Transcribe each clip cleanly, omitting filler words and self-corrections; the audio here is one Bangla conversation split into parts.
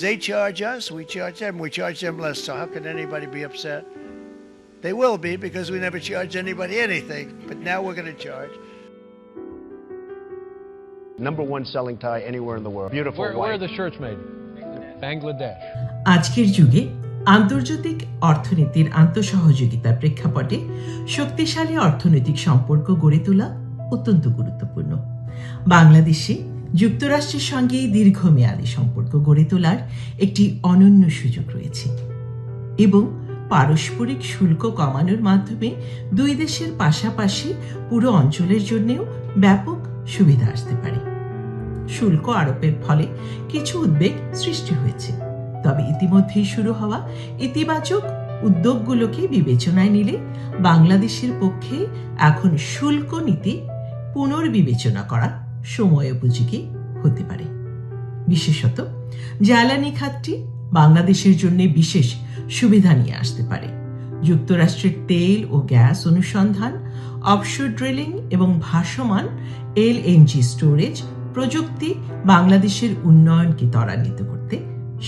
They charge us, we charge them less. So how can anybody be upset? They will be, because we never charge anybody anything, but now we're going to charge. #1 selling tie anywhere in the world. Beautiful white. Where are the shirts made? Bangladesh. আজকের যুগে আন্তর্জাতিক অর্থনীতির আন্তঃসহযোগিতার প্রেক্ষাপটে শক্তিশালী অর্থনৈতিক সম্পর্ক গড়ে তোলা অত্যন্ত গুরুত্বপূর্ণ। বাংলাদেশে যুক্তরাষ্ট্রের সঙ্গে দীর্ঘমেয়াদী সম্পর্ক গড়ে তোলার একটি অনন্য সুযোগ রয়েছে এবং পারস্পরিক শুল্ক কমানোর মাধ্যমে দুই দেশের পাশাপাশি পুরো অঞ্চলের জন্যও ব্যাপক সুবিধা আসতে পারে। শুল্ক আরোপের ফলে কিছু উদ্বেগ সৃষ্টি হয়েছে, তবে ইতিমধ্যেই শুরু হওয়া ইতিবাচক উদ্যোগগুলোকে বিবেচনায় নিলে বাংলাদেশের পক্ষে এখন শুল্ক নীতি পুনর্বিবেচনা করা সময়োপযোগী হতে পারে। বিশেষত জ্বালানি খাতটি বাংলাদেশের জন্য বিশেষ সুবিধা নিয়ে আসতে পারে। যুক্তরাষ্ট্রের তেল ও গ্যাস অনুসন্ধান, অফশোর ড্রিলিং এবং ভাসমান এলএনজি স্টোরেজ প্রযুক্তি বাংলাদেশের উন্নয়নকে ত্বরান্বিত করতে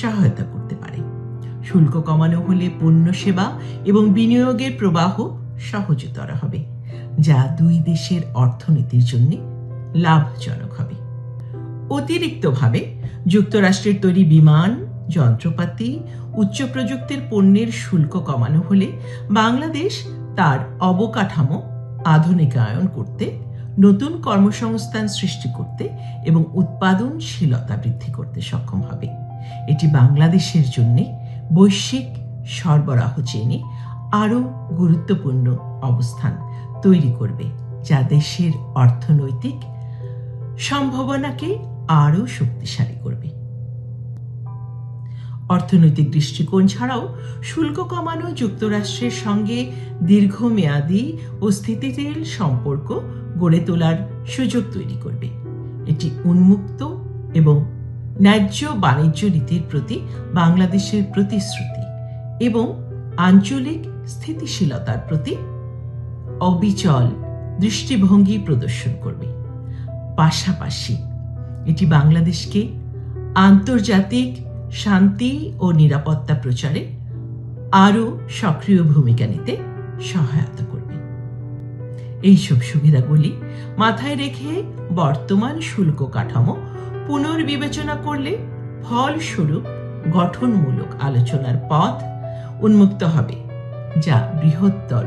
সহায়তা করতে পারে। শুল্ক কমানো হলে পণ্য সেবা এবং বিনিয়োগের প্রবাহ সহজতর হবে, যা দুই দেশের অর্থনীতির জন্য লাভজনক হবে। অতিরিক্তভাবে যুক্তরাষ্ট্রের তৈরি বিমান, যন্ত্রপাতি, উচ্চ প্রযুক্তির পণ্যের শুল্ক কমানো হলে বাংলাদেশ তার অবকাঠামো আধুনিকায়ন করতে, নতুন কর্মসংস্থান সৃষ্টি করতে এবং উৎপাদনশীলতা বৃদ্ধি করতে সক্ষম হবে। এটি বাংলাদেশের জন্য বৈশ্বিক সরবরাহ চেইনে আরও গুরুত্বপূর্ণ অবস্থান তৈরি করবে, যা দেশের অর্থনৈতিক সম্ভাবনাকে আরও শক্তিশালী করবে। অর্থনৈতিক দৃষ্টিকোণ ছাড়াও শুল্ক কমানো যুক্তরাষ্ট্রের সঙ্গে দীর্ঘমেয়াদী ও স্থিতিশীল সম্পর্ক গড়ে তোলার সুযোগ তৈরি করবে। এটি উন্মুক্ত এবং ন্যায্য বাণিজ্য নীতির প্রতি বাংলাদেশের প্রতিশ্রুতি এবং আঞ্চলিক স্থিতিশীলতার প্রতি অবিচল দৃষ্টিভঙ্গি প্রদর্শন করবে। পাশাপাশি এটি বাংলাদেশকে আন্তর্জাতিক শান্তি ও নিরাপত্তা প্রচারে আরও সক্রিয় ভূমিকা নিতে সহায়তা করবে। এইসব সুবিধাগুলি মাথায় রেখে বর্তমান শুল্ক কাঠামো পুনর্বিবেচনা করলে ফলস্বরূপ গঠনমূলক আলোচনার পথ উন্মুক্ত হবে, যা বৃহত্তর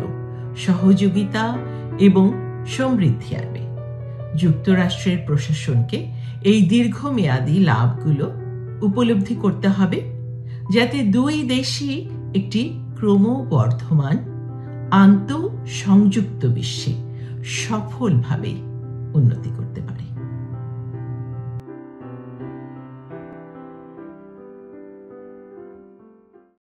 সহযোগিতা এবং সমৃদ্ধি আনবে। যুক্তরাষ্ট্রের প্রশাসনকে এই দীর্ঘমেয়াদী লাভগুলো উপলব্ধি করতে হবে, যাতে দুই দেশই একটি ক্রমবর্ধমান আন্তঃসংযুক্ত বিশ্বে সফলভাবে উন্নতি করতে